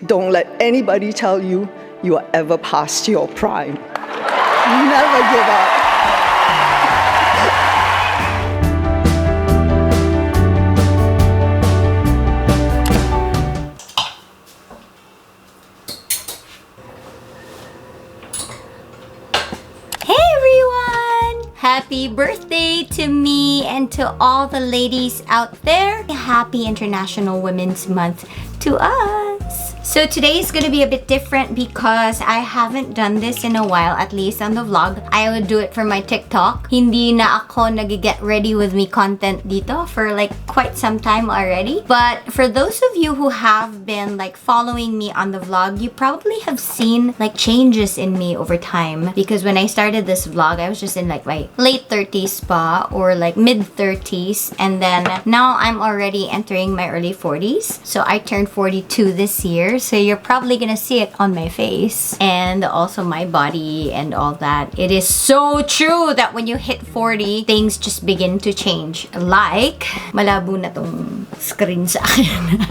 Don't let anybody tell you you are ever past your prime. Never give up. Happy birthday to me and to all the ladies out there. Happy International Women's Month to us. So today is gonna be a bit different because I haven't done this in a while, at least on the vlog. I would do it for my TikTok. Hindi na ako nag-get ready with me content dito for like quite some time already. But for those of you who have been like following me on the vlog, you probably have seen like changes in me over time. Because when I started this vlog, I was just in like my late 30s pa or like mid 30s. And then now I'm already entering my early 40s. So I turned 42 this year. So you're probably gonna see it on my face and also my body and all that. It is so true that when you hit 40, things just begin to change. Like, malabo na tong screen sa akin.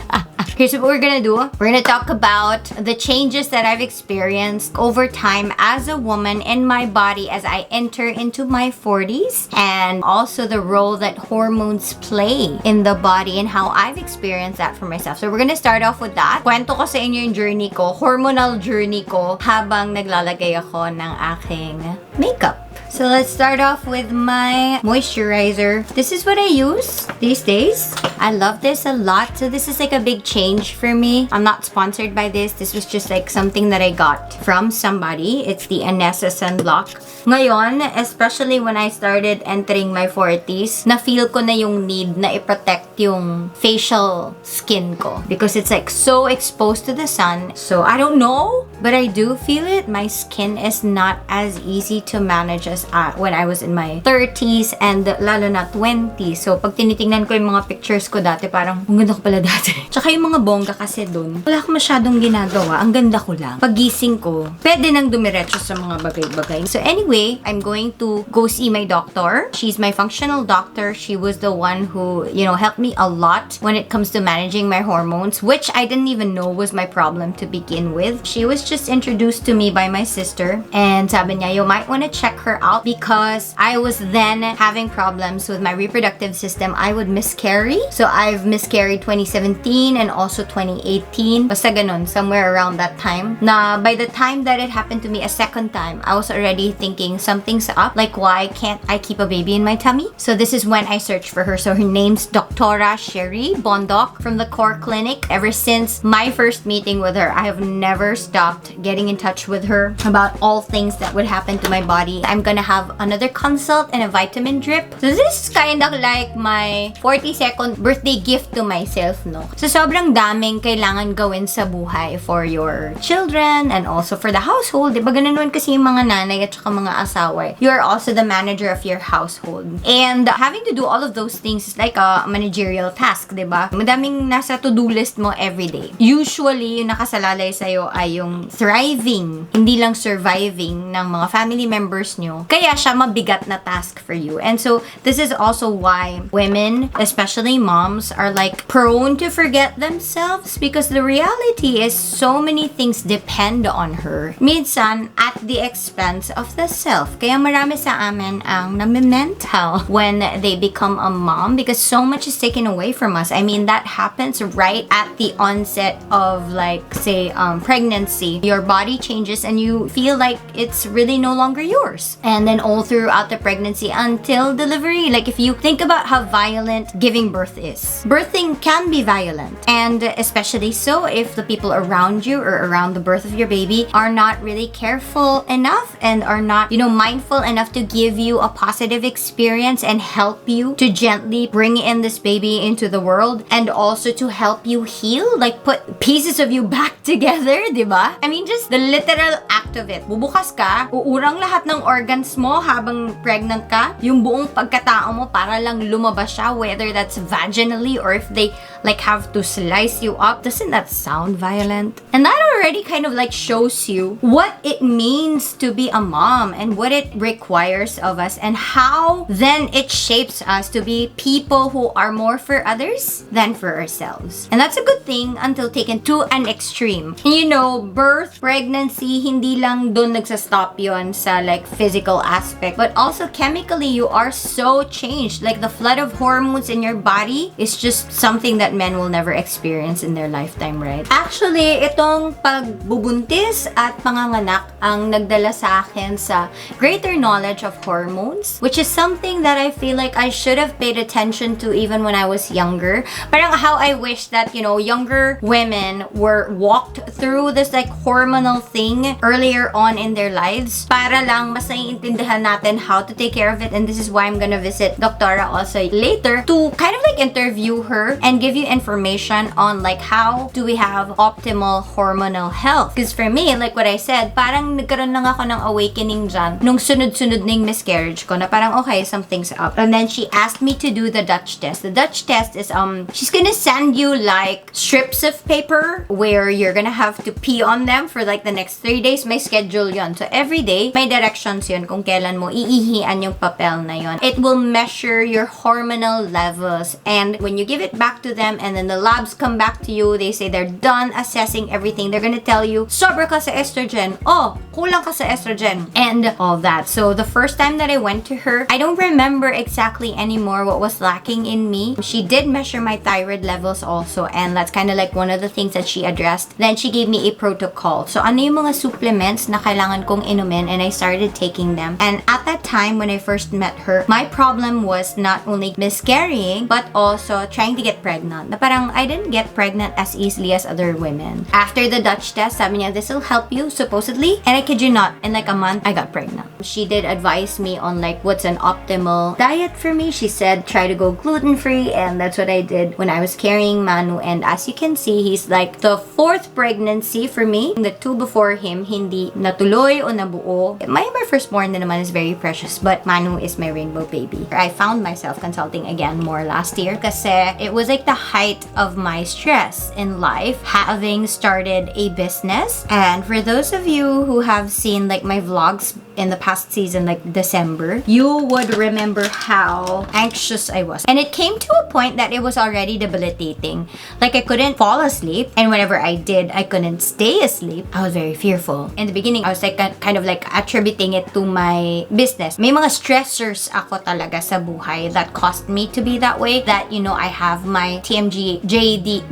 Here's what we're gonna do. We're gonna talk about the changes that I've experienced over time as a woman in my body as I enter into my 40s, and also the role that hormones play in the body and how I've experienced that for myself. So we're gonna start off with that. Kwento ko sa inyo yung journey ko, hormonal journey ko habang naglalagay ako ng aking makeup. So let's start off with my moisturizer. This is what I use these days. I love this a lot. So this is like a big change for me. I'm not sponsored by this. This was just like something that I got from somebody. It's the Anessa Sunblock. Ngayon, especially when I started entering my 40s, na-feel ko na yung need na i-protect yung facial skin ko. Because it's like so exposed to the sun. So I don't know, but I do feel it. My skin is not as easy to manage as when I was in my 30s and lalo na 20s. So pag tinitingnan ko yung mga pictures ko dati, parang ang ganda ko pala dati. Tsaka yung mga bongga kasi dun, wala ko masyadong ginagawa. Ang ganda ko lang. Pagising ko, pwede nang dumiretso sa mga bagay-bagay. So anyway, I'm going to go see my doctor. She's my functional doctor. She was the one who, you know, helped me a lot when it comes to managing my hormones, which I didn't even know was my problem to begin with. She was just introduced to me by my sister, and sabi niya, you might want to check her out because I was then having problems with my reproductive system. I would miscarry. So I've miscarried 2017 and also 2018. Basta ganun, somewhere around that time. Na by the time that it happened to me a second time, I was already thinking something's up. Like, why can't I keep a baby in my tummy? So this is when I searched for her. So her name's Dra.Sheree Bondoc from the Core Clinic. Ever since my first meeting with her, I have never stopped getting in touch with her about all things that would happen to my body. I'm gonna have another consult and a vitamin drip. So this is kind of like my 42nd birthday gift to myself, no? So sobrang daming kailangan gawin sa buhay for your children and also for the household. Diba ganun naman kasi yung mga nanay at saka mga asawa. You are also the manager of your household. And having to do all of those things is like a managerial task, diba? Madaming nasa to-do list mo every day. Usually, yung nakasalalay sa'yo ay yung thriving, hindi lang surviving ng mga family members nyo. Kaya siya mabigat na task for you. And so, this is also why women, especially moms, are like prone to forget themselves because the reality is so many things depend on her. Minsan, at the expense of the self. Kaya marami sa amin ang nami-mental when they become a mom because so much is taken away from us. I mean, that happens right at the onset of like, say, pregnancy. Your body changes and you feel like it's really no longer yours. And then all throughout the pregnancy until delivery. Like if you think about how violent giving birth is. Birthing can be violent. And especially so if the people around you or around the birth of your baby are not really careful enough and are not, you know, mindful enough to give you a positive experience and help you to gently bring in this baby into the world and also to help you heal, like put pieces of you back together, diba? I mean, just the literal act of it. Bubukas ka, uurang lahat ng organs mo habang pregnant ka, yung buong pagkatao mo para lang lumabas siya, whether that's vaginally or if they like have to slice you up. Doesn't that sound violent? And that already kind of like shows you what it means to be a mom and what it requires of us, and how then it shapes us to be people who are more for others than for ourselves. And that's a good thing until taken to an extreme. And you know, birth, pregnancy, hindi lang dun nagsastop yon sa like physical aspect, but also chemically you are so changed. Like the flood of hormones in your body is just something that men will never experience in their lifetime, right? Actually, itong pagbubuntis at panganganak ang nagdala sa akin sa greater knowledge of hormones, which is something that I feel like I should have paid attention to even when I was younger. Parang how I wish that, you know, younger women were walked through this like hormonal thing earlier on in their lives para lang mas naiintindihan natin how to take care of it. And this is why I'm gonna visit Doctora also later to kind of like interview her and give you information on like how do we have optimal hormonal health. Because for me, like what I said, parang nagkaroon lang ako ng awakening dyan nung sunod-sunod na yung miscarriage ko na parang okay, something's up. And then she asked me to do the Dutch test. The Dutch test is she's gonna send you like strips of paper where you're gonna have to pee on them for like the next 3 days. May schedule yon. So every day, may directions yun kung kailan mo iihian yung papel na yon. It will measure your hormonal levels, and when you give it back to them and then the labs come back to you, they say they're done assessing everything. They're gonna tell you, sobra ka sa estrogen. Oh, kulang ka sa estrogen. And all that. So the first time that I went to her, I don't remember exactly anymore what was lacking in me. She did measure my thyroid levels also, and that's kind of like one of the things that she addressed. Then she gave me a protocol. So ano yung mga supplements na kailangan kong inumin, and I started taking them. And at that time when I first met her, my problem was not only miscarrying but also trying to get pregnant. Na parang I didn't get pregnant as easily as other women. After the Dutch test, sabi niya, this will help you supposedly, and I kid you not, in like a month I got pregnant. She did advise me on like what's an optimal diet for me. She said try to go gluten-free, and that's what I did when I was carrying Manu. And as you can see, he's like the 4th pregnancy for me. The 2 before him hindi natuloy o nabuo. My firstborn na naman is very precious, but Manu is my rainbow baby. I found myself consulting again more last year kasi it was like the height of my stress in life, having started a business. And for those of you who have seen like my vlogs in the past season, like December, you would remember how anxious I was. And it came to a point that it was already debilitating. Like I couldn't fall asleep, and whenever I did, I couldn't stay asleep. I was very fearful. In the beginning, I was like kind of like attributing it to my business. May mga stressors ako talaga sa buhay that caused me to be that way. That, you know, I have my TMJ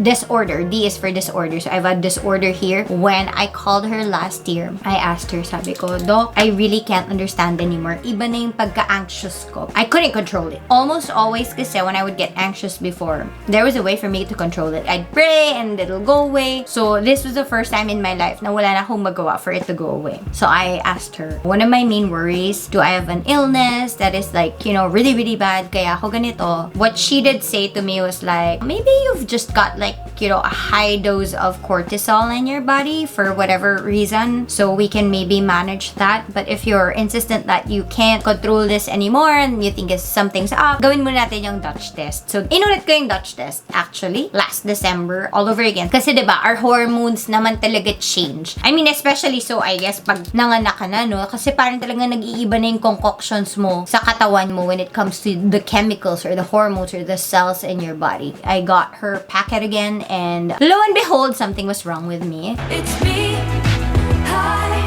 disorder. D is for disorder. So I have a disorder here. When I called her last year, I asked her, sabi ko, Doc, I really can't understand anymore. Iba na yung pagka-anxious ko. I couldn't control it. Almost always kasi when I would get anxious before, there was a way for me to control it. I'd pray and it'll go away. So this was the first time in my life na wala na akong magawa for it to go away. So I asked her, one of my main worries, do I have an illness that is like, you know, really, really bad? Kaya ako ganito. What she did say to me was like, maybe you've just got like, you know, a high dose of cortisol in your body for whatever reason. So we can maybe manage that. But if you're insistent that you can't control this anymore and you think something's up, gawin mo natin yung Dutch test. So, inulit ko yung Dutch test actually last December all over again. Kasi diba, our hormones naman talaga change. I mean, especially so, I guess, pag nanganak ka na, no? Kasi parang talaga nag-iiba na yung concoctions mo sa katawan mo when it comes to the chemicals or the hormones or the cells in your body. I got her packet again, and lo and behold, something was wrong with me. It's me. Hi,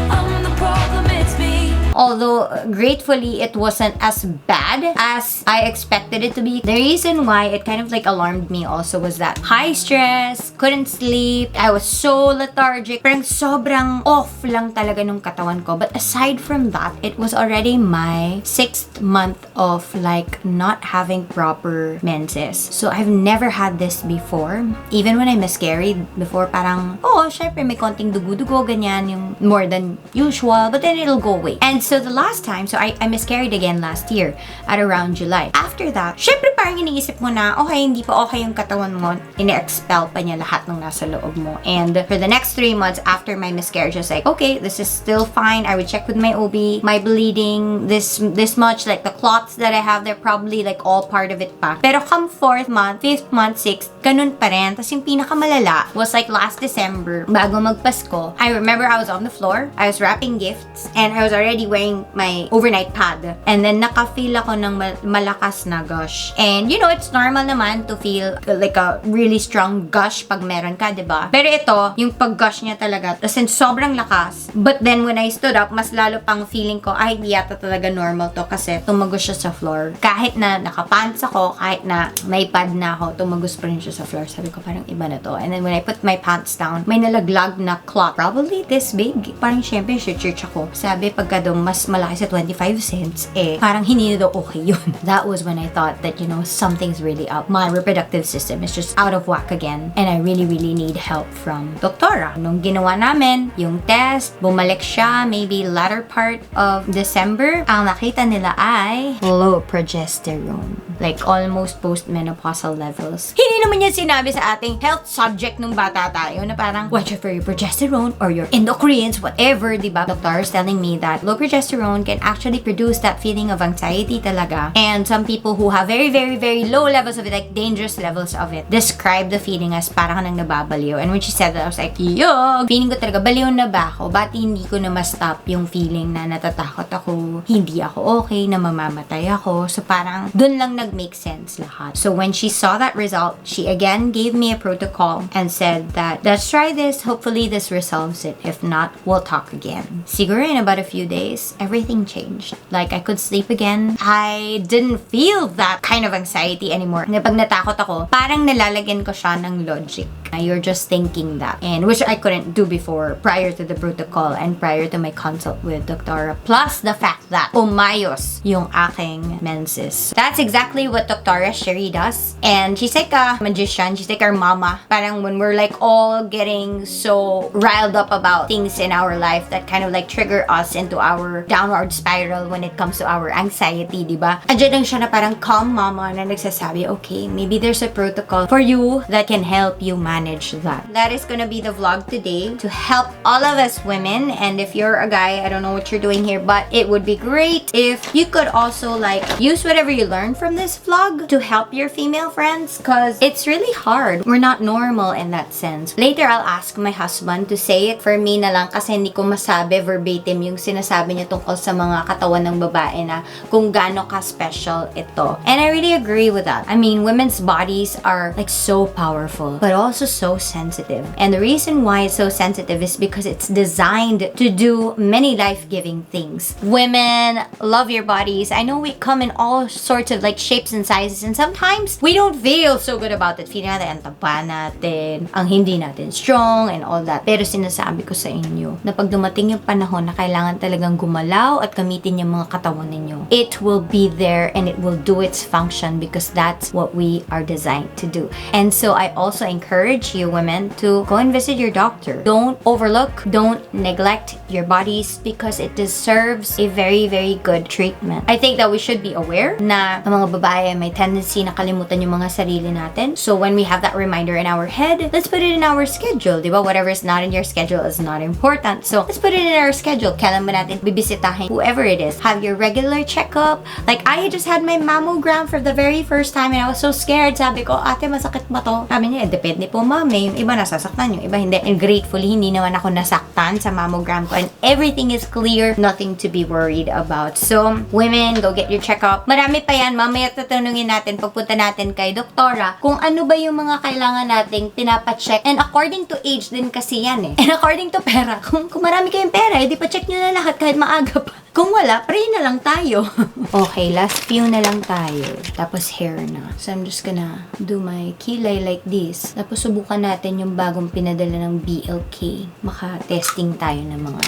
I'm the problem. It's me. Although, gratefully, it wasn't as bad as I expected it to be. The reason why it kind of like alarmed me also was that high stress, couldn't sleep, I was so lethargic. Parang sobrang off lang talaga nung katawan ko. But aside from that, it was already my 6th month of like not having proper menses. So I've never had this before. Even when I miscarried before, parang, oh, syempre may konting dugo-dugo, ganyan, yung more than usual. But then it'll go away. And so the last time, so I miscarried again last year at around July. After that, syempre parang iniisip mo na, okay, hindi pa okay yung katawan mo, ine-expel pa niya lahat ng nasa loob mo. And for the next 3 months after my miscarriage, I was like, okay, this is still fine. I would check with my OB, my bleeding, this much, like the clots that I have, they're probably like all part of it pa. Pero come 4th month, 5th month, 6th, ganun pa rin. Tapos yung pinakamalala was like last December, bago magpasko, I remember I was on the floor, I was wrapping gifts, and I was already wearing my overnight pad. And then naka-feel ako ng malakas na gush. And you know, it's normal naman to feel like a really strong gush pag meron ka, diba? Pero ito, yung pag-gush niya talaga, as in sobrang lakas. But then when I stood up, mas lalo pang feeling ko, ay, di yata talaga normal to kasi tumagos siya sa floor. Kahit na nakapants ako, kahit na may pad na ako, tumagos pa rin siya sa floor. Sabi ko, parang iba na to. And then when I put my pants down, may nalaglag na clot. Probably this big. Parang syempre, church ako. Sabi, pagka daw mas malaki sa 25 cents, parang hindi na daw okay yun. That was when I thought that, you know, something's really up. My reproductive system is just out of whack again. And I really, really need help from doktora. Nung ginawa namin, yung test, bumalik siya, maybe latter part of December, ang nakita nila ay low progesterone. Like, almost post-menopausal levels. Hindi naman yan sinabi sa ating health subject nung bata tayo na parang, watch out for your progesterone or your endocrines, whatever, diba? Doctor is telling me that low progesterone can actually produce that feeling of anxiety talaga. And some people who have very, very, very low levels of it, like dangerous levels of it, describe the feeling as parang nang nababaliw. And when she said that, I was like, yo, feeling ko talaga, baliw na ba ako? Ba't hindi ko na ma-stop yung feeling na natatakot ako, hindi ako okay, na mamamatay ako? So parang, dun lang nag-make sense lahat. So when she saw that result, she again gave me a protocol and said that, let's try this, hopefully this resolves it. If not, we'll talk again. Siguro in about a few days, everything changed. Like, I could sleep again. I didn't feel that kind of anxiety anymore. Pag natakot ako, parang nalalagyan ko siya ng logic. You're just thinking that. And which I couldn't do before, prior to the protocol and prior to my consult with Dra. Plus the fact that umayos yung aking menses. That's exactly what Dra.Sheree does. And she's like a magician. She's like our mama. Parang when we're like all getting so riled up about things in our life that kind of like trigger us into our downward spiral when it comes to our anxiety, diba? Andiyan lang siya na parang calm mama na nagsasabi, okay, maybe there's a protocol for you that can help you manage that. That is gonna be the vlog today to help all of us women. And if you're a guy, I don't know what you're doing here, but it would be great if you could also like use whatever you learned from this vlog to help your female friends, because it's really hard. We're not normal in that sense. Later, I'll ask my husband to say it for me na lang kasi hindi ko masabi verbatim yung sinasabi niya tungkol sa mga katawan ng babae na kung gaano ka special ito. And I really agree with that. I mean, women's bodies are like so powerful, but also so sensitive. And the reason why it's so sensitive is because it's designed to do many life-giving things. Women, love your bodies. I know we come in all sorts of like shapes and sizes, and sometimes we don't feel so good about it. Feeling natin, ang taba natin, ang hindi natin strong, and all that. Pero sinasabi ko sa inyo na pag dumating yung panahon na kailangan talagang gumalaw at gamitin yung mga katawan ninyo, it will be there and it will do its function because that's what we are designed to do. And so I also encourage you women to go and visit your doctor. Don't overlook, don't neglect your bodies because it deserves a very, very good treatment. I think that we should be aware na ang mga babae may tendency na kalimutan yung mga sarili natin. So when we have that reminder in our head, let's put it in our schedule, di ba? Whatever is not in your schedule is not important. So let's put it in our schedule. Kailan ba natin bibisitahin whoever it is? Have your regular checkup. Like, I just had my mammogram for the very first time and I was so scared. Sabi ko, ate, masakit ba to? Sabi niya, depende po mami. Yung iba nasasaktan, yung iba hindi. And gratefully, hindi naman ako nasaktan sa mammogram ko. And everything is clear. Nothing to be worried about. So, women, go get your checkup. Marami pa yan. Mamaya tatanungin natin, pagpunta natin kay doktora, kung ano ba yung mga kailangan nating pinapacheck. And according to age din kasi yan eh. And according to pera, kung marami kayong pera, edi pa-check nyo na lahat kahit maaga pa. Kung wala, pray na lang tayo. Okay, last few na lang tayo. Tapos hair na. So, I'm just gonna do my kilay like this. Tapos subukan natin yung bagong pinadala ng BLK. Maka-testing tayo ng mga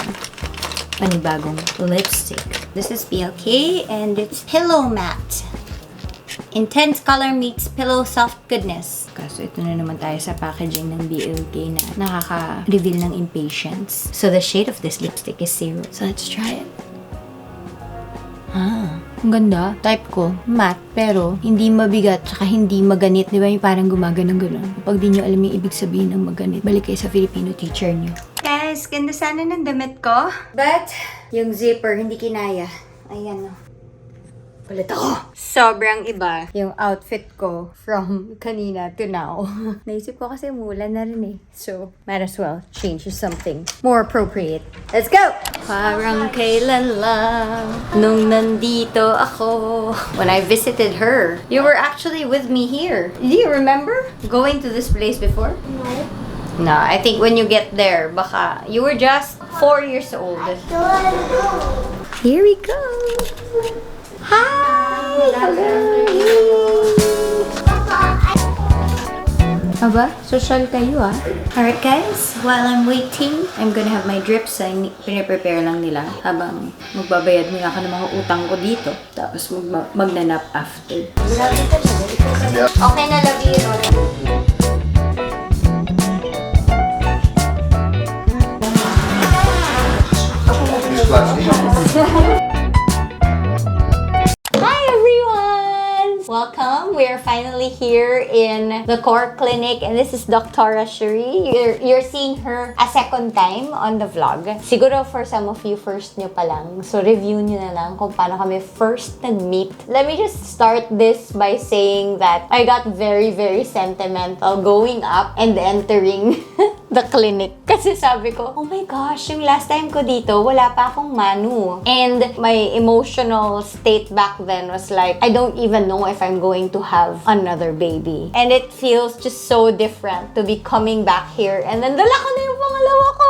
panibagong lipstick. This is BLK and it's Pillow Matte. Intense color meets pillow soft goodness. So, ito na naman tayo sa packaging ng BLK na nakaka-reveal ng impatience. So, the shade of this lipstick is 0. So, let's try it. Ang ganda. Type ko, matte, pero hindi mabigat, tsaka hindi maganit. Di ba yung parang gumaganong-ganon? Kapag di nyo alam yung ibig sabihin ng maganit, balik kayo sa Filipino teacher nyo. Guys, ganda sana ng damit ko. But, yung zipper, hindi kinaya. Ayan, Ulit ako. Sobrang iba yung outfit ko from kanina to now. Naisip ko kasi umulan na rin eh. So, might as well change to something more appropriate. Let's go! Parang kailan lang nung nandito ako. When I visited her, you were actually with me here. Do you remember going to this place before? No, I think when you get there, baka you were just 4 years old. Here we go! Hi! Hello! Aba, social kayo Alright guys, while I'm waiting, I'm gonna have my drips. Piniprepare lang nila habang magbabayad muna ako ng mga utang ko dito. Tapos magnanap after. Okay na, love you. Welcome! We are finally here in the core clinic and this is Dra.Sheree. You're seeing her a second time on the vlog. Siguro for some of you, first nyo pa lang. So review nyo na lang kung paano kami first nag-meet. Let me just start this by saying that I got very, very sentimental going up and entering the clinic. Kasi sabi ko, oh my gosh, yung last time ko dito, wala pa akong manu. And my emotional state back then was like, I don't even know if I'm going to have another baby. And it feels just so different to be coming back here and then dala ko na yung pangalawa ko.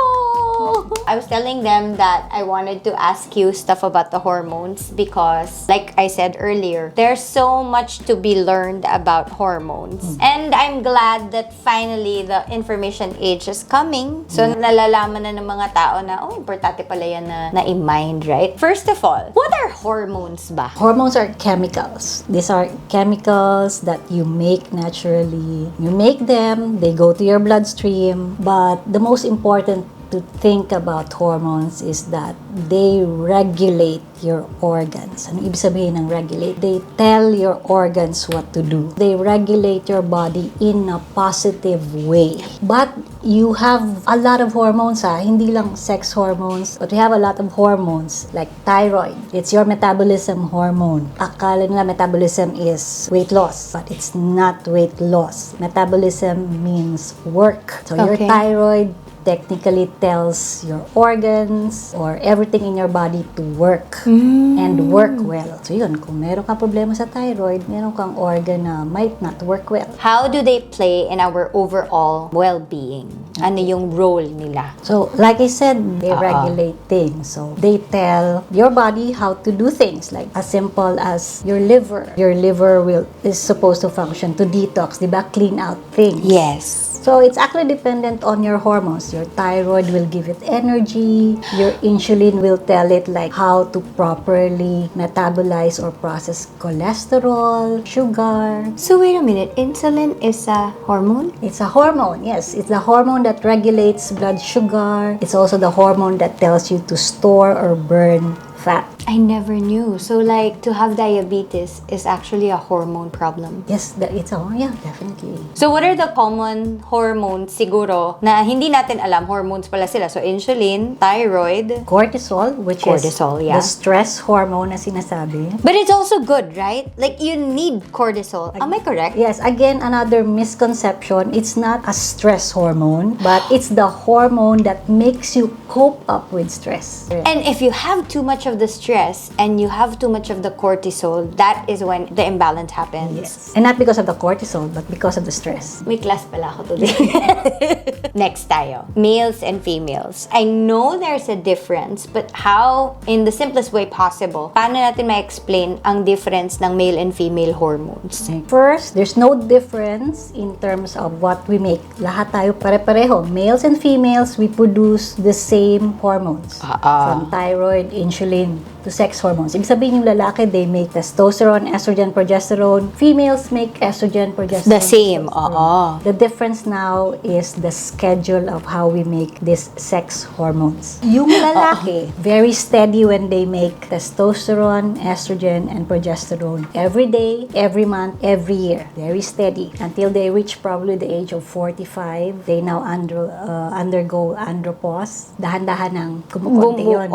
I was telling them that I wanted to ask you stuff about the hormones because, like I said earlier, there's so much to be learned about hormones. And I'm glad that finally the information age is coming. So, nalalaman na ng mga tao na, oh, importante pala yan na i-mind, right? First of all, what are hormones ba? Hormones are chemicals. These are chemicals that you make naturally. You make them, they go to your bloodstream. But the most important to think about hormones is that they regulate your organs. Ano ibig sabihin ng regulate? They tell your organs what to do. They regulate your body in a positive way. But you have a lot of hormones hindi lang sex hormones, but we have a lot of hormones like thyroid. It's your metabolism hormone. Akala nila metabolism is weight loss, but it's not weight loss. Metabolism means work. So your thyroid technically tells your organs or everything in your body to work and work well. So yun, kung meron kang problema sa thyroid, meron kang organ na might not work well. How do they play in our overall well-being? Ano yung role nila? So, like I said, they regulate things. So, they tell your body how to do things. Like, as simple as your liver. Your liver is supposed to function to detox, diba? Clean out things. Yes. So, it's actually dependent on your hormones. Your thyroid will give it energy. Your insulin will tell it like how to properly metabolize or process cholesterol, sugar. So wait a minute, insulin is a hormone? It's a hormone, yes. It's the hormone that regulates blood sugar. It's also the hormone that tells you to store or burn fat. I never knew. So like to have diabetes is actually a hormone problem. Yes, yeah, definitely. So what are the common hormones siguro na hindi natin alam? Hormones pala sila. So insulin, thyroid, cortisol, which is the stress hormone na sinasabi. But it's also good, right? Like you need cortisol. Am I correct? Yes, again, another misconception. It's not a stress hormone, but it's the hormone that makes you cope up with stress. And if you have too much of the stress and you have too much of the cortisol, that is when the imbalance happens. Yes. And not because of the cortisol, but because of the stress. May class pala ako today. Next tayo. Males and females. I know there's a difference, but how, in the simplest way possible, paano natin ma-explain ang difference ng male and female hormones? First, there's no difference in terms of what we make. Lahat tayo pare-pareho. Males and females, we produce the same hormones. From thyroid, insulin, to sex hormones. Ibig sabihin yung lalaki, they make testosterone, estrogen, progesterone. Females make estrogen, progesterone. The same, testosterone. The difference now is the schedule of how we make these sex hormones. Yung lalaki, very steady when they make testosterone, estrogen, and progesterone. Every day, every month, every year. Very steady. Until they reach probably the age of 45, they now undergo andropause. Dahan-dahan ng kumukonti yun.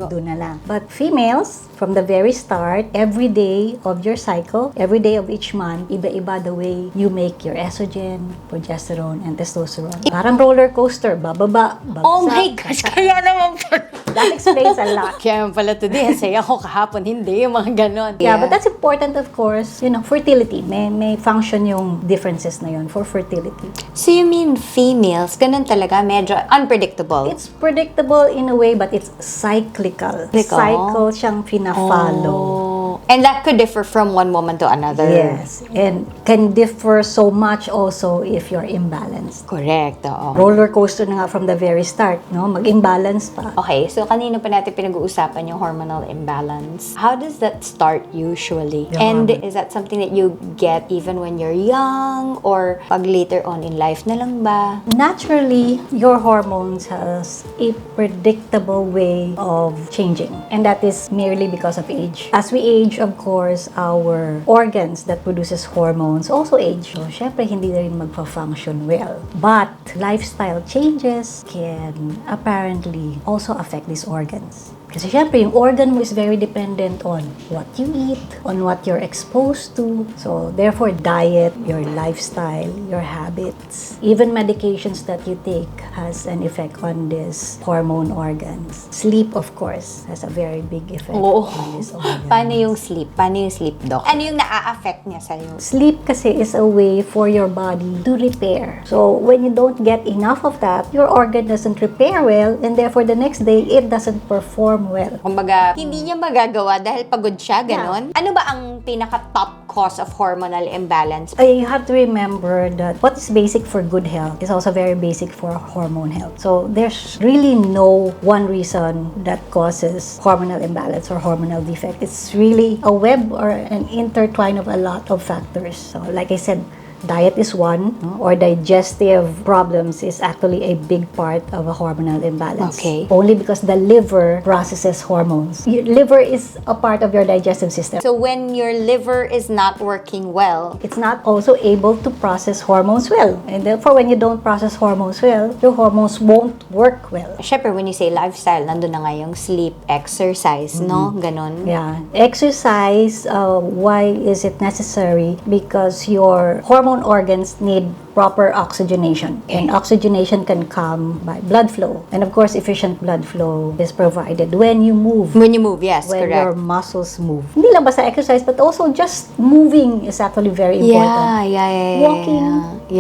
Doon na lang. But females, from the very start, every day of your cycle, every day of each month, iba-iba the way you make your estrogen, progesterone, and testosterone. Parang roller coaster, bababa, bagsak. Oh my gosh, kaya naman pala. That explains a lot. Kaya naman pala today, saya ko kahapon, hindi, yung mga ganon. Yeah, but that's important, of course. You know, fertility. May function yung differences na yun for fertility. So you mean females, ganun talaga, medyo unpredictable? It's predictable in a way, but it's cyclical. Cycle siyang fina-follow. And that could differ from one woman to another. Yes, and can differ so much also if you're imbalanced. Correct, oo. Roller coaster na nga from the very start, no? Mag-imbalance pa. Okay, so kanina pa natin pinag-uusapan yung hormonal imbalance. How does that start usually? And is that something that you get even when you're young or pag later on in life na lang ba? Naturally, your hormones has a predictable way of changing, and that is merely because of age. As we age, of course, our organs that produces hormones also age. So, syempre, hindi na rin magpa-function well. But lifestyle changes can apparently also affect these organs. Kasi syempre, yung organ mo is very dependent on what you eat, on what you're exposed to. So, therefore, diet, your lifestyle, your habits, even medications that you take has an effect on these hormone organs. Sleep, of course, has a very big effect on these organs. Paano yung sleep? Paano yung sleep, Doc? Ano yung na-affect niya sa'yo? Sleep kasi is a way for your body to repair. So, when you don't get enough of that, your organ doesn't repair well, and therefore, the next day, it doesn't perform well. Kumbaga, hindi niya magagawa dahil pagod siya, ganon? Ano ba ang pinaka-top cause of hormonal imbalance? You have to remember that what is basic for good health is also very basic for hormone health. So, there's really no one reason that causes hormonal imbalance or hormonal defect. It's really a web or an intertwine of a lot of factors. So, like I said, diet is one, no? Or digestive problems is actually a big part of a hormonal imbalance. Okay. Only because the liver processes hormones. Your liver is a part of your digestive system. So when your liver is not working well, It's not also able to process hormones well. And therefore, when you don't process hormones well, your hormones won't work well. syempre when you say lifestyle, nandun na nga yung sleep, exercise, no? Ganon. Yeah. Exercise, why is it necessary? Because your hormone organs need proper oxygenation. And oxygenation can come by blood flow. And of course, efficient blood flow is provided when you move. When you move, yes, When your correct. muscles move. Hindi lang basta exercise, but also just moving is actually very important. Yeah. Walking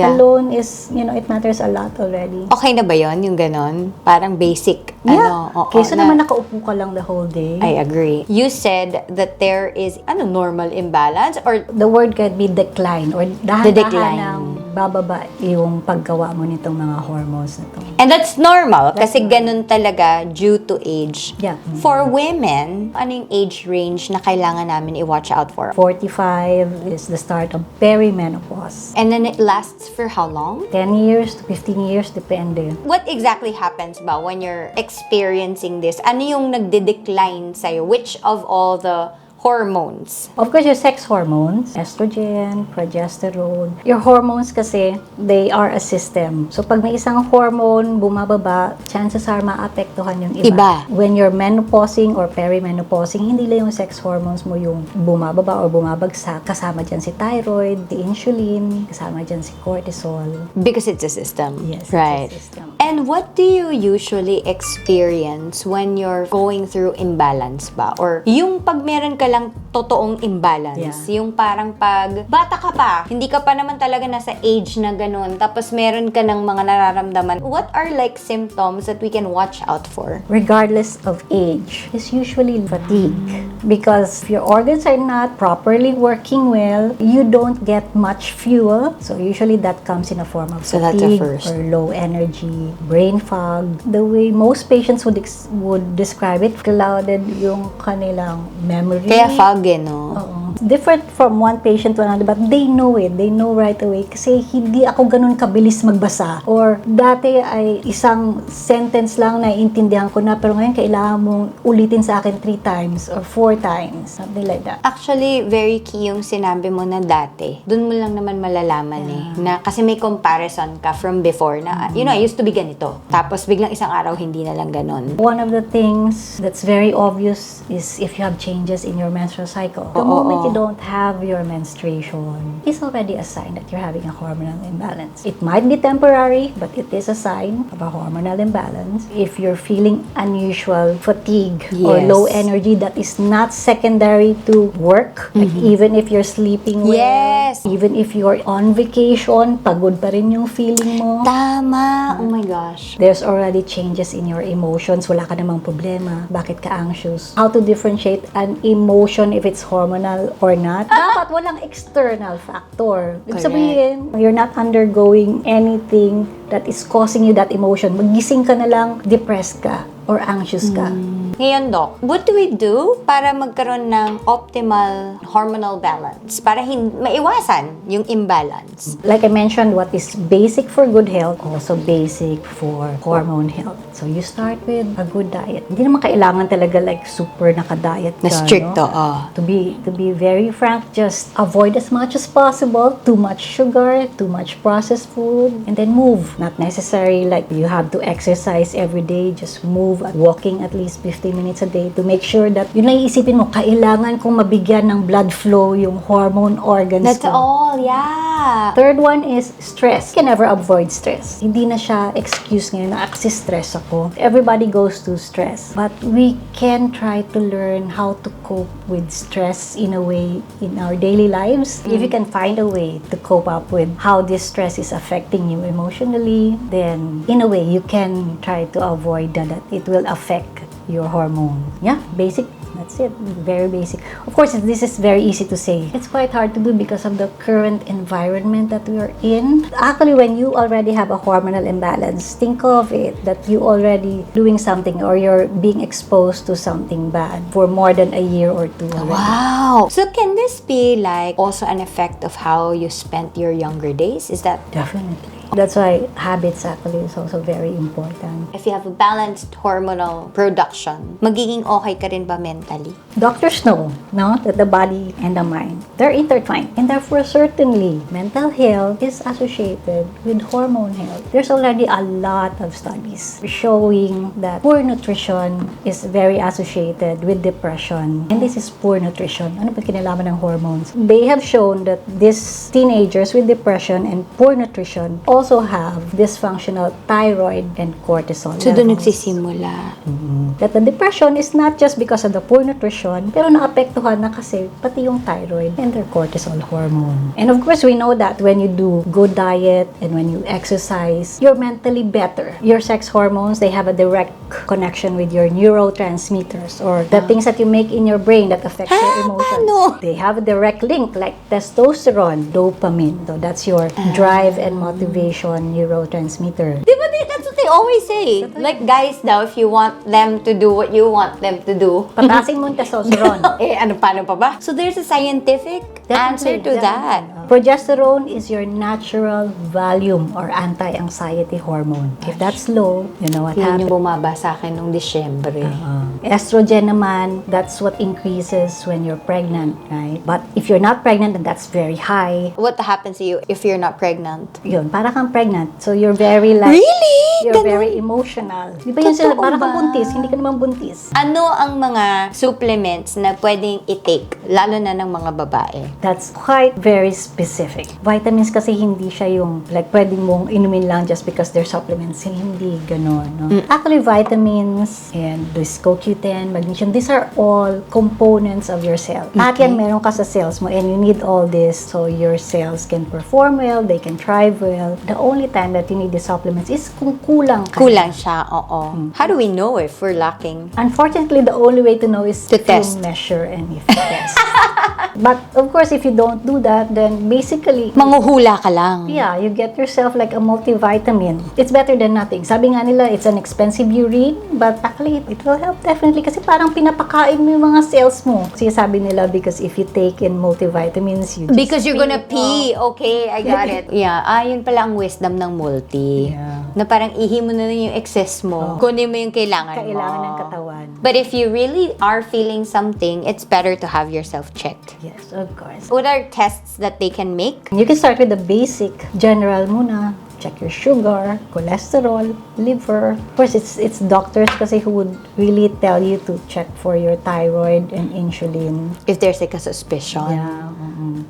alone is, it matters a lot already. Okay na ba yon yung ganon? Parang basic, Yeah. oo, Kaysa na- naman nakaupo ka lang the whole day. I agree. You said that there is, normal imbalance or The word can be decline or decline. dahan-dahan ng bababa yung paggawa mo nitong mga hormones na to. and that's normal kasi ganun talaga due to age. Yeah. For women, ano yung age range na kailangan namin i-watch out for? 45 is the start of perimenopause. And then it lasts for how long? 10 years to 15 years, depende. What exactly happens ba when you're experiencing this? Ano yung nagde-decline sa'yo? Which of all the hormones? Of course, your sex hormones, estrogen, progesterone. Your hormones kasi, they are a system. So, pag may isang hormone bumababa, chances are maapektuhan yung iba. Iba. When you're menopausing or perimenopausing, hindi lang yung sex hormones mo yung bumababa or bumabagsak. Kasama dyan si thyroid, si insulin, kasama dyan si cortisol. Because it's a system. Yes, right. it's a system. And what do you usually experience when you're going through imbalance ba? Or yung pag meron ka lang totoong imbalance. Yeah. Yung parang pag bata ka pa, hindi ka pa naman talaga nasa age na ganun, tapos meron ka ng mga nararamdaman. What are like symptoms that we can watch out for? Regardless of age, is usually fatigue. Because if your organs are not properly working well, you don't get much fuel. So usually that comes in a form of So that's the fatigue first. or low energy, brain fog. The way most patients would describe it, clouded yung kanilang memory. Kaya fog no? Oo. Different from one patient to another, but they know it. They know right away. Kasi hindi ako ganun kabilis magbasa. Or dati ay isang sentence lang na intindihan ko na, pero ngayon kailangan mong ulitin sa akin 3 times or 4 times. Something like that. Actually, very key yung sinabi mo na dati. Doon mo lang naman malalaman na kasi may comparison ka from before na, you know, I used to be ganito. Tapos biglang isang araw hindi na lang ganon. One of the things that's very obvious is if you have changes in your menstrual cycle. The moment you don't have your menstruation, it's already a sign that you're having a hormonal imbalance. It might be temporary, but it is a sign of a hormonal imbalance. If you're feeling unusual fatigue or Yes. low energy that is not secondary to work, like even if you're sleeping well, Yes. even if you're on vacation, pagod pa rin yung feeling mo. Tama! Oh my gosh. There's already changes in your emotions. Wala ka namang problema. Bakit ka anxious? How to differentiate an emotion if it's hormonal or not? Dapat walang external factor. Ibig Correct. sabihin, you're not undergoing anything that is causing you that emotion. Magising ka na lang, depressed ka or anxious ka. Ngayon, Doc, what do we do para magkaroon ng optimal hormonal balance? Para maiwasan yung imbalance? Like I mentioned, what is basic for good health, also basic for hormone health. So you start with a good diet. Hindi naman kailangan talaga like super naka-diet ka, Na stricto, no? To be very frank, just avoid as much as possible. Too much sugar, too much processed food, and then move. Not necessary like you have to exercise every day. Just move, walking at least 15 minutes a day to make sure that yun lang iisipin mo, kailangan kong mabigyan ng blood flow yung hormone organs That's ko. all, yeah. Third one is stress. You can never avoid stress. Hindi na siya excuse ngayon na kasi stress ako. Everybody goes through stress. But we can try to learn how to cope with stress in a way in our daily lives. If you can find a way to cope up with how this stress is affecting you emotionally, then in a way you can try to avoid that it will affect your hormone. Yeah, basic. That's it. Very basic. Of course, this is very easy to say. It's quite hard to do because of the current environment that we are in. Actually, when you already have a hormonal imbalance, think of it that you already doing something or you're being exposed to something bad for more than a year or 2 already. Wow. So can this be like also an effect of how you spent your younger days? Is that Definitely. That's why habits actually is also very important. if you have a balanced hormonal production, magiging okay ka rin ba mentally? Doctors know, no, that the body and the mind, they're intertwined. And therefore, certainly, mental health is associated with hormone health. There's already a lot of studies showing that poor nutrition is very associated with depression. And this is poor nutrition. Ano ba kinalaman ng hormones? They have shown that these teenagers with depression and poor nutrition also have dysfunctional thyroid and cortisol So doon levels. nagsisimula. That the depression is not just because of the poor nutrition, pero naapektuhan na kasi pati yung thyroid and their cortisol hormone. And of course, we know that when you do good diet and when you exercise, you're mentally better. Your sex hormones, they have a direct connection with your neurotransmitters or the things that you make in your brain that affects your emotions. paano? They have a direct link like testosterone, dopamine. So that's your drive and motivation neurotransmitter. Di ba, that's what they always say. Like guys daw, if you want them to do what you want them to do, Patasin mo yung testosterone. paano pa ba? So there's a scientific answer to that. Progesterone is your natural volume or anti-anxiety hormone. If that's low, you know what Yun happens. yung bumaba sa akin nung Disyembre. Estrogen naman, that's what increases when you're pregnant, right? But if you're not pregnant, then that's very high. What happens to you if you're not pregnant? Yun, para kang pregnant. So you're very like... Really? You're Ganun? very emotional. Di ba yun sila, Totoo para kang ba? buntis, hindi ka naman buntis. Ano ang mga supplements na pwedeng i-take, lalo na ng mga babae? That's quite very specific specific. Vitamins kasi hindi siya yung like pwedeng mong inumin lang just because they're supplements. Hindi ganon, no? Actually, vitamins and this CoQ10, magnesium, these are all components of your cell. Lahat yan meron ka sa cells mo and you need all this so your cells can perform well, they can thrive well. The only time that you need the supplements is kung kulang ka. Kulang siya, oo. How do we know if we're lacking? Unfortunately, the only way to know is To test. measure and if test. But of course, if you don't do that, then basically, Manghuhula ka lang. yeah, you get yourself like a multivitamin. It's better than nothing. Sabi nga nila, it's an expensive urine, but actually, it will help definitely kasi parang pinapakain mo yung mga cells mo. Kasi sabi nila, because if you take in multivitamins, you just Because you're gonna pee. Oh. Okay, I got it. Yeah, yun pala ang wisdom ng multi. Yeah. Na parang ihi mo na yung excess mo. Kunin mo yung kailangan mo. Kailangan ng katawan. But if you really are feeling something, it's better to have yourself checked. Yes, of course. What are tests that they can make? You can start with the basic, general muna. Check your sugar, cholesterol, liver. Of course, it's doctors kasi who would really tell you to check for your thyroid and insulin. If there's like a suspicion. Yeah.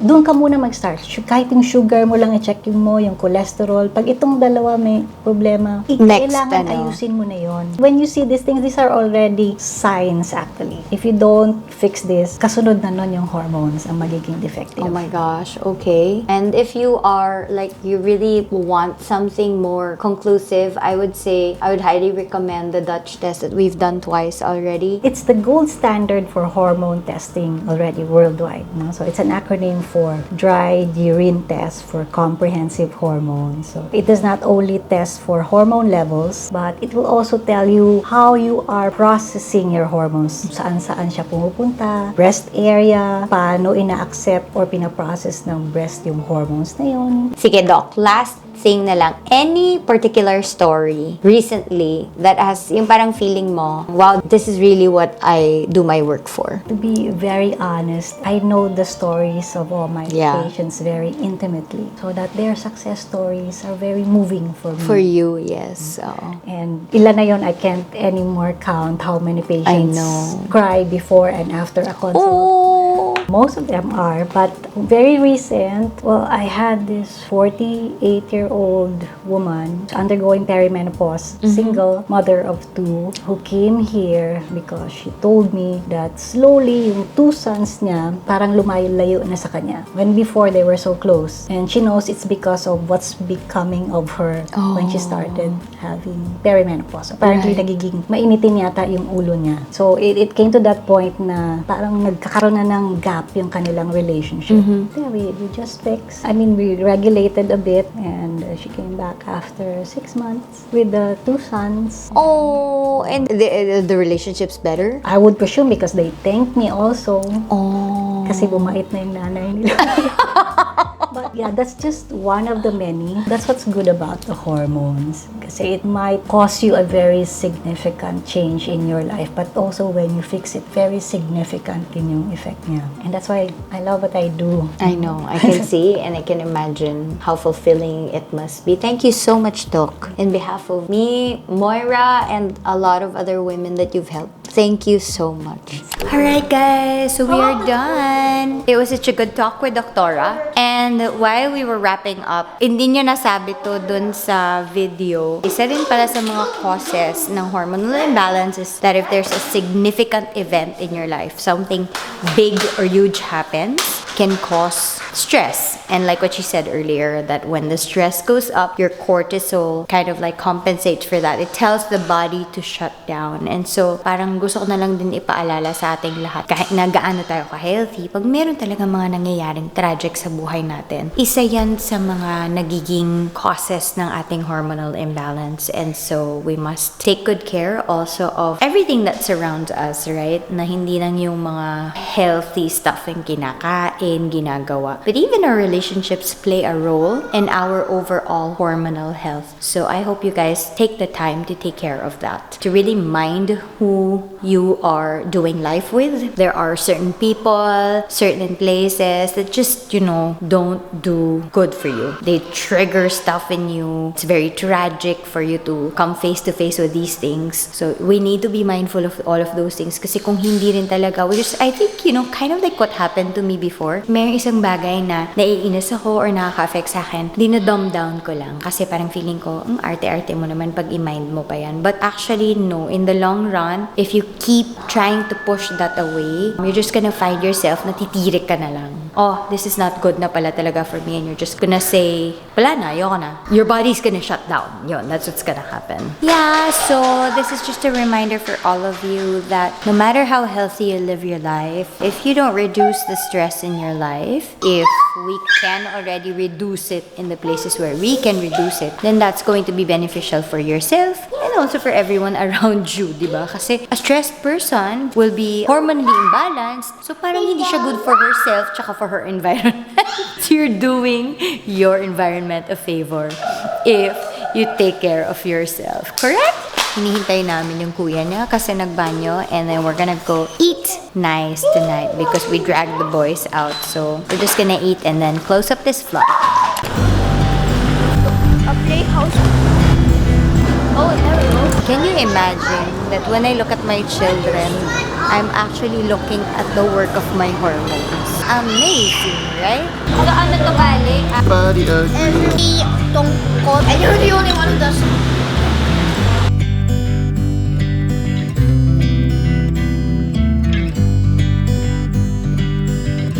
Doon ka muna mag-start. Kahit yung sugar mo lang i-check mo, yung cholesterol. Pag itong dalawa may problema, Next, kailangan ayusin mo na yon. When you see these things, these are already signs actually. If you don't fix this, kasunod na nun yung hormones ang magiging defective. Oh my gosh, okay. And if you are like, you really want something more conclusive, I would say, I would highly recommend the Dutch test that we've done twice already. It's the gold standard for hormone testing already worldwide. No? So it's an acronym for Dry Urine Test for Comprehensive Hormones. So it does not only test for hormone levels, but it will also tell you how you are processing your hormones. Saan-saan siya pumupunta, breast area, paano ina-accept or pinaprocess ng breast yung hormones na yun. Sige, Doc, last thing na lang, any particular story recently that has yung parang feeling mo, wow, this is really what I do my work for? To be very honest, I know the stories of all my Yeah. patients very intimately, so that their success stories are very moving for me. For you, yes. Oo. And ilan na yun, I can't anymore count how many patients know. cry before and after a consult. Oh! Most of them are, but very recent, well, I had this 48-year-old woman undergoing perimenopause, single mother of two, who came here because she told me that slowly yung two sons niya parang lumayo-layo na sa kanya. When before they were so close. And she knows it's because of what's becoming of her when she started having perimenopause. Apparently, nagiging mainitin yata yung ulo niya. So, it came to that point na parang nagkakaroon na ng gap yung kanilang relationship. Yeah, we just fixed. I mean, we regulated a bit and she came back after 6 months with the two sons. Oh, and the relationship's better? I would presume because they thanked me also. Oh. Kasi bumait na yung nanay nila. But yeah, that's just one of the many. That's what's good about the hormones. Kasi it might cause you a very significant change in your life, but also when you fix it, very significant din yung effect niya. And that's why I love what I do. I know. I can see and I can imagine how fulfilling it must be. Thank you so much, Doc. In behalf of me, Moira, and a lot of other women that you've helped, thank you so much. Alright guys, so we are done. It was such a good talk with Doctora. And while we were wrapping up, hindi nyo nasabi to dun sa video. Isa rin pala sa mga causes ng hormonal imbalances that if there's a significant event in your life, something big or huge happens, can cause stress. And like what she said earlier, that when the stress goes up, your cortisol kind of like compensates for that. It tells the body to shut down. And so, parang gusto ko na lang din ipaalala sa ating lahat, kahit na gaano tayo ka-healthy, pag meron talaga mga nangyayaring tragic sa buhay natin, isa yan sa mga nagiging causes ng ating hormonal imbalance. And so, we must take good care also of everything that surrounds us, right? Na hindi lang yung mga healthy stuff yung kinakain, ginagawa. But even our relationships play a role in our overall hormonal health. So I hope you guys take the time to take care of that. To really mind who you are doing life with. There are certain people, certain places that just, don't do good for you. They trigger stuff in you. It's very tragic for you to come face to face with these things. So we need to be mindful of all of those things. Kasi kung hindi rin talaga, I think, kind of like what happened to me before. before, may isang bagay na naiinis ako or nakaka-affect sa akin, dinodumb down ko lang. Kasi parang feeling ko, arte-arte mo naman pag i-mind mo pa yan. But actually, no. In the long run, if you keep trying to push that away, you're just gonna find yourself na titirik ka na lang. Oh, this is not good na pala talaga for me. And you're just gonna say, wala na, ayoko na. Your body's gonna shut down. Yun, that's what's gonna happen. Yeah, so this is just a reminder for all of you that no matter how healthy you live your life, if you don't reduce the stress in your life, if we can already reduce it in the places where we can reduce it, then that's going to be beneficial for yourself and also for everyone around you, di ba? Kasi a stressed person will be hormonally imbalanced, so parang hindi siya good for herself tsaka for her environment. So you're doing your environment a favor if you take care of yourself. Correct? Hinihintay namin yung kuya niya kasi nagbanyo, and then we're gonna go eat nice tonight because we dragged the boys out. So we're just gonna eat and then close up this vlog. A playhouse. Oh, there we go. Can you imagine that when I look at my children, I'm actually looking at the work of my hormones? Amazing, right? Gaano to bali? Body agree. Tungkot. And you're the only one who does